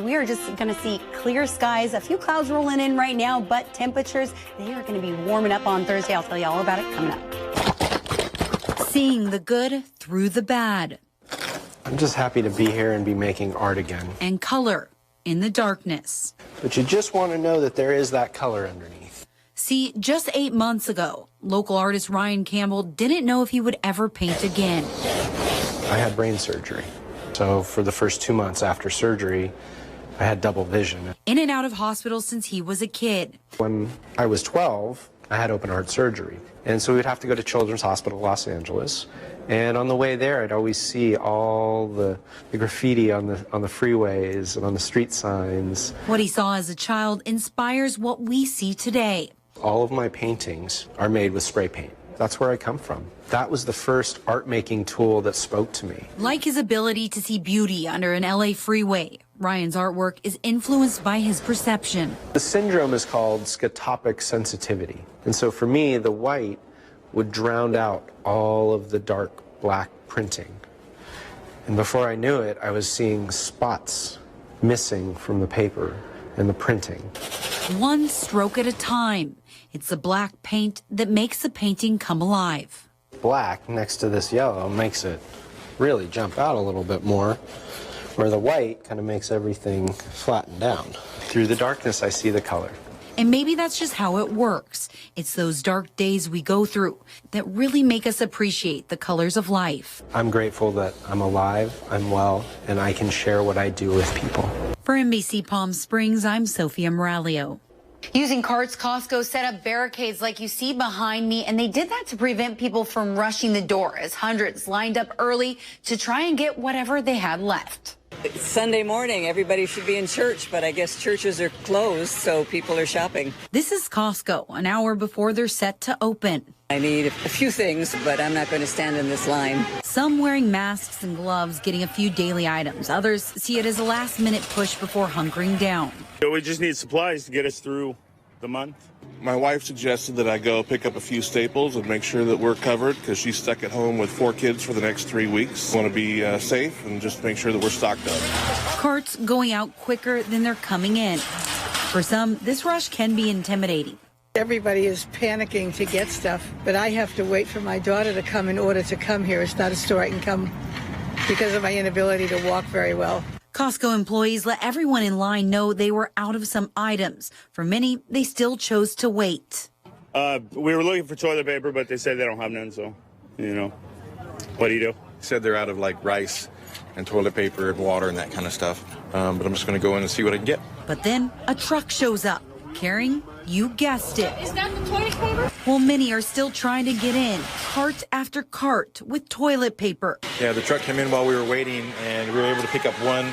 We are just going to see clear skies, a few clouds rolling in right now, but temperatures, they are going to be warming up on Thursday. I'll tell you all about it coming up. Seeing the good through the bad. I'm just happy to be here and be making art again. And color in the darkness. But you just want to know that there is that color underneath. See, just 8 months ago, local artist Ryan Campbell didn't know if he would ever paint again. I had brain surgery. So for the first 2 months after surgery, I had double vision. In and out of hospital since he was a kid. When I was 12, I had open heart surgery. And so we'd have to go to Children's Hospital Los Angeles. And on the way there, I'd always see all the graffiti on the freeways and on the street signs. What he saw as a child inspires what we see today. All of my paintings are made with spray paint. That's where I come from. That was the first art-making tool that spoke to me. Like his ability to see beauty under an LA freeway, Ryan's artwork is influenced by his perception. The syndrome is called scotopic sensitivity. And so for me, the white would drown out all of the dark black printing. And before I knew it, I was seeing spots missing from the paper and the printing. One stroke at a time. It's the black paint that makes the painting come alive. Black next to this yellow makes it really jump out a little bit more, where the white kind of makes everything flatten down. Through the darkness, I see the color. And maybe that's just how it works. It's those dark days we go through that really make us appreciate the colors of life. I'm grateful that I'm alive, I'm well, and I can share what I do with people. For NBC Palm Springs, I'm Sophia Miraglio. Using carts, Costco set up barricades like you see behind me, and they did that to prevent people from rushing the door as hundreds lined up early to try and get whatever they had left. It's Sunday morning, everybody should be in church, but I guess churches are closed, so people are shopping. This is Costco, an hour before they're set to open. I need a few things, but I'm not going to stand in this line. Some wearing masks and gloves, getting a few daily items. Others see it as a last-minute push before hunkering down. We just need supplies to get us through the month. My wife suggested that I go pick up a few staples and make sure that we're covered because she's stuck at home with 4 kids for the next 3 weeks. Want to be safe and just make sure that we're stocked up. Carts going out quicker than they're coming in. For some, this rush can be intimidating. Everybody is panicking to get stuff, but I have to wait for my daughter to come in order to come here. It's not a store I can come because of my inability to walk very well. Costco employees let everyone in line know they were out of some items. For many, they still chose to wait. We were looking for toilet paper, but they said they don't have none, so, what do you do? Said they're out of like rice and toilet paper and water and that kind of stuff. But I'm just going to go in and see what I can get. But then a truck shows up carrying, you guessed it. Is that the toilet paper? Well, many are still trying to get in, cart after cart with toilet paper. Yeah, the truck came in while we were waiting, and we were able to pick up one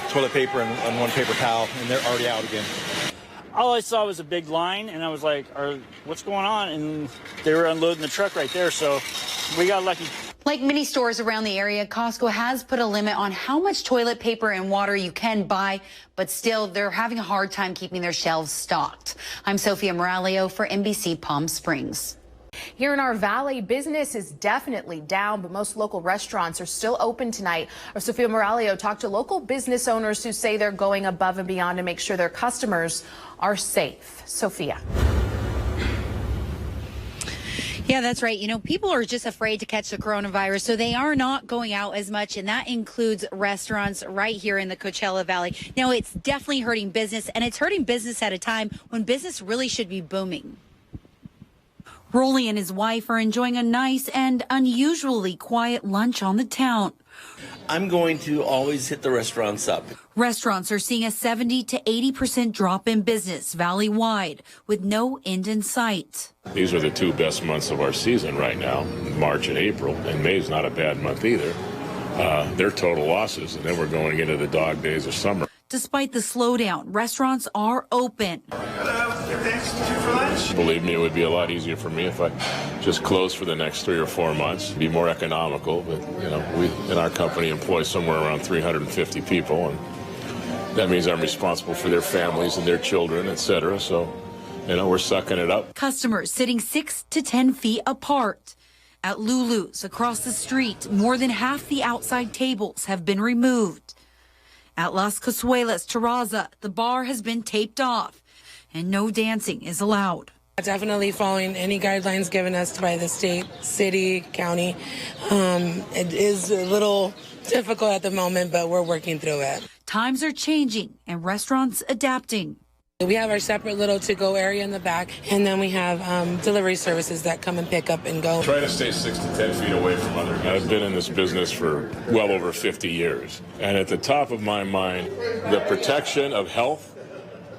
toilet paper and one paper towel, and they're already out again. All I saw was a big line, and I was like, what's going on? And they were unloading the truck right there, so we got lucky. Like many stores around the area, Costco has put a limit on how much toilet paper and water you can buy, but still, they're having a hard time keeping their shelves stocked. I'm Sophia Miraglio for NBC Palm Springs. Here in our valley, business is definitely down, but most local restaurants are still open tonight. Our Sophia Miraglio talked to local business owners who say they're going above and beyond to make sure their customers are safe. Sophia. Yeah, that's right. People are just afraid to catch the coronavirus, so they are not going out as much, and that includes restaurants right here in the Coachella Valley. Now, it's definitely hurting business, and it's hurting business at a time when business really should be booming. Rolly and his wife are enjoying a nice and unusually quiet lunch on the town. I'm going to always hit the restaurants up. Restaurants are seeing a 70 to 80% drop in business valley-wide with no end in sight. These are the 2 best months of our season right now, March and April, and May's not a bad month either. They're total losses, and then we're going into the dog days of summer. Despite the slowdown, restaurants are open. Believe me, it would be a lot easier for me if I just closed for the next 3 or 4 months. It'd be more economical, but we in our company employ somewhere around 350 people, and that means I'm responsible for their families and their children, etc. So, we're sucking it up. Customers sitting 6 to 10 feet apart. At Lulu's across the street, more than half the outside tables have been removed. At Las Casuelas Terraza, the bar has been taped off and no dancing is allowed. Definitely following any guidelines given us by the state, city, county. It is a little difficult at the moment, but we're working through it. Times are changing and restaurants adapting. We have our separate little to-go area in the back, and then we have delivery services that come and pick up and go. Try to stay 6 to 10 feet away from other guys. I've been in this business for well over 50 years. And at the top of my mind, the protection of health,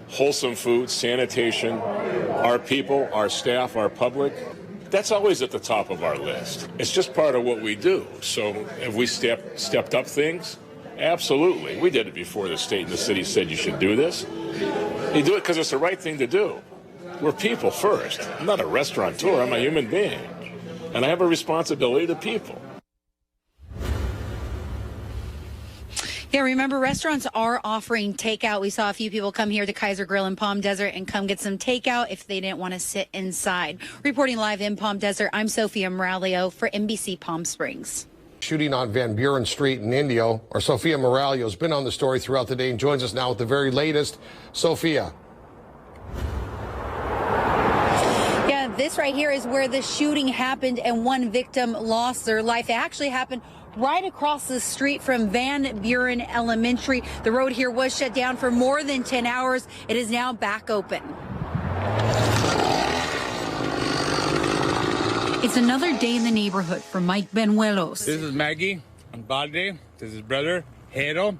wholesome food, sanitation, our people, our staff, our public, that's always at the top of our list. It's just part of what we do. So have we stepped up things? Absolutely. We did it before the state and the city said you should do this. You do it because it's the right thing to do. We're people first. I'm not a restaurateur. I'm a human being. And I have a responsibility to people. Yeah, remember, restaurants are offering takeout. We saw a few people come here to Kaiser Grill in Palm Desert and come get some takeout if they didn't want to sit inside. Reporting live in Palm Desert, I'm Sophia Miraglio for NBC Palm Springs. Shooting on Van Buren Street in Indio. Our Sophia Miraglio has been on the story throughout the day and joins us now with the very latest. Sophia. Yeah, this right here is where the shooting happened and one victim lost their life. It actually happened right across the street from Van Buren Elementary. The road here was shut down for more than 10 hours. It is now back open. It's another day in the neighborhood for Mike Benuelos. This is Maggie and Balde. This is brother Hero.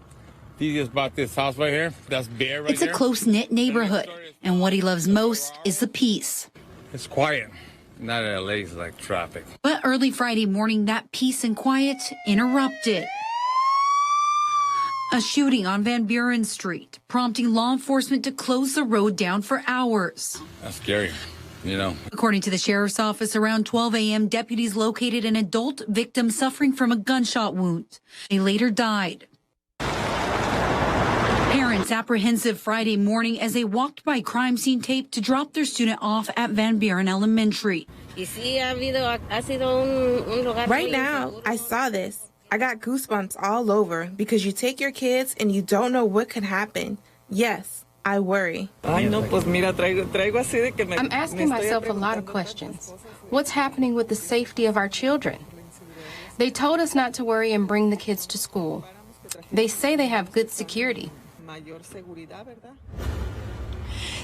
He just bought this house right here. That's Bear right It's a there. close-knit neighborhood, and what he loves most is the peace. It's quiet. Not LA, it's like traffic. But early Friday morning, that peace and quiet interrupted. A shooting on Van Buren Street, prompting law enforcement to close the road down for hours. That's scary, you know. According to the sheriff's office, around 12 a.m., deputies located an adult victim suffering from a gunshot wound. They later died. Parents apprehensive Friday morning as they walked by crime scene tape to drop their student off at Van Buren Elementary. Right now, I saw this. I got goosebumps all over because you take your kids and you don't know what could happen. Yes, I worry. I'm asking myself a lot of questions. What's happening with the safety of our children? They told us not to worry and bring the kids to school. They say they have good security.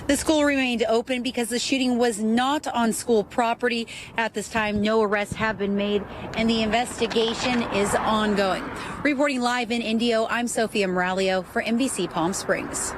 The school remained open because the shooting was not on school property. At this time, no arrests have been made, and the investigation is ongoing. Reporting live in Indio, I'm Sophia Miraglio for NBC Palm Springs.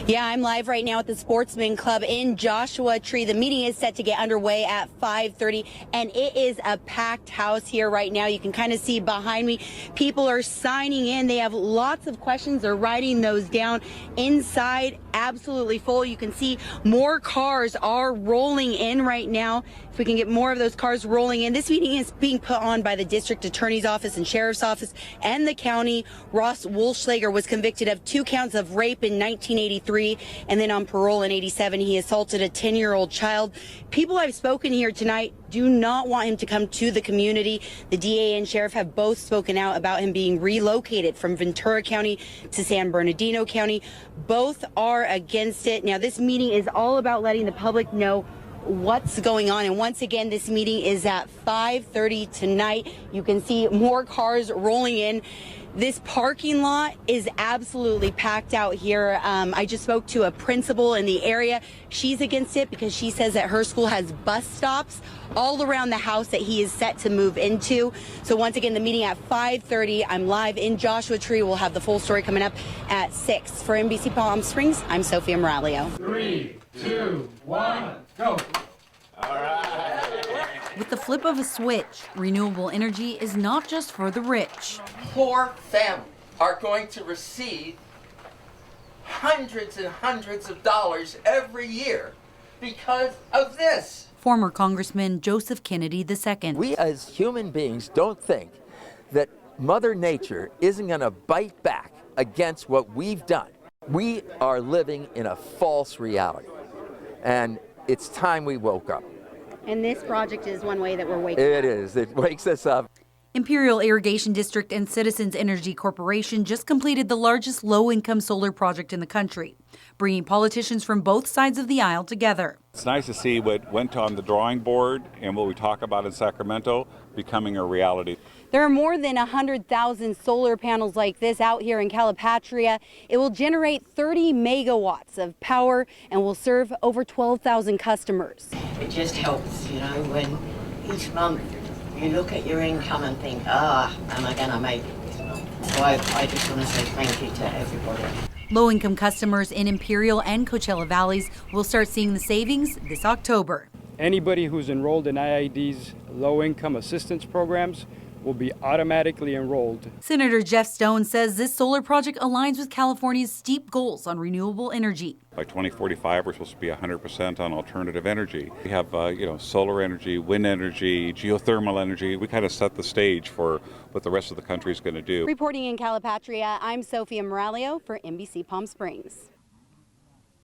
Yeah, I'm live right now at the Sportsman Club in Joshua Tree. The meeting is set to get underway at 5:30, and it is a packed house here right now. You can kind of see behind me, people are signing in. They have lots of questions. They're writing those down. Inside, absolutely full. You can see more cars are rolling in right now. If we can get more of those cars rolling in. This meeting is being put on by the district attorney's office and sheriff's office and the county. Ross Wolschlager was convicted of 2 counts of rape in 1983, and then on parole in 87, he assaulted a 10-year-old child. People I've spoken here tonight do not want him to come to the community. The DA and sheriff have both spoken out about him being relocated from Ventura County to San Bernardino County. Both are against it. Now, this meeting is all about letting the public know what's going on. And once again, this meeting is at 5:30 tonight. You can see more cars rolling in. This parking lot is absolutely packed out here. I just spoke to a principal in the area. She's against it because she says that her school has bus stops all around the house that he is set to move into. So once again, the meeting at 5:30. I'm live in Joshua Tree. We'll have the full story coming up at 6. For NBC Palm Springs, I'm Sophia Miraglio. 3, 2, 1, go. All right. With the flip of a switch, renewable energy is not just for the rich. Poor families are going to receive hundreds and hundreds of dollars every year because of this. Former Congressman Joseph Kennedy II. We as human beings don't think that Mother Nature isn't going to bite back against what we've done. We are living in a false reality, and it's time we woke up. And this project is one way that we're waking up. It is. It wakes us up. Imperial Irrigation District and Citizens Energy Corporation just completed the largest low-income solar project in the country, bringing politicians from both sides of the aisle together. It's nice to see what went on the drawing board and what we talk about in Sacramento becoming a reality. There are more than 100,000 solar panels like this out here in Calipatria. It will generate 30 megawatts of power and will serve over 12,000 customers. It just helps, you know, when each month you look at your income and think, am I going to make it this month? So I just want to say thank you to everybody. Low-income customers in Imperial and Coachella Valleys will start seeing the savings this October. Anybody who's enrolled in IID's low-income assistance programs will be automatically enrolled. Senator Jeff Stone says this solar project aligns with California's steep goals on renewable energy. By 2045, we're supposed to be 100% on alternative energy. We have, solar energy, wind energy, geothermal energy. We kind of set the stage for what the rest of the country is going to do. Reporting in Calipatria, I'm Sophia Miraglio for NBC Palm Springs.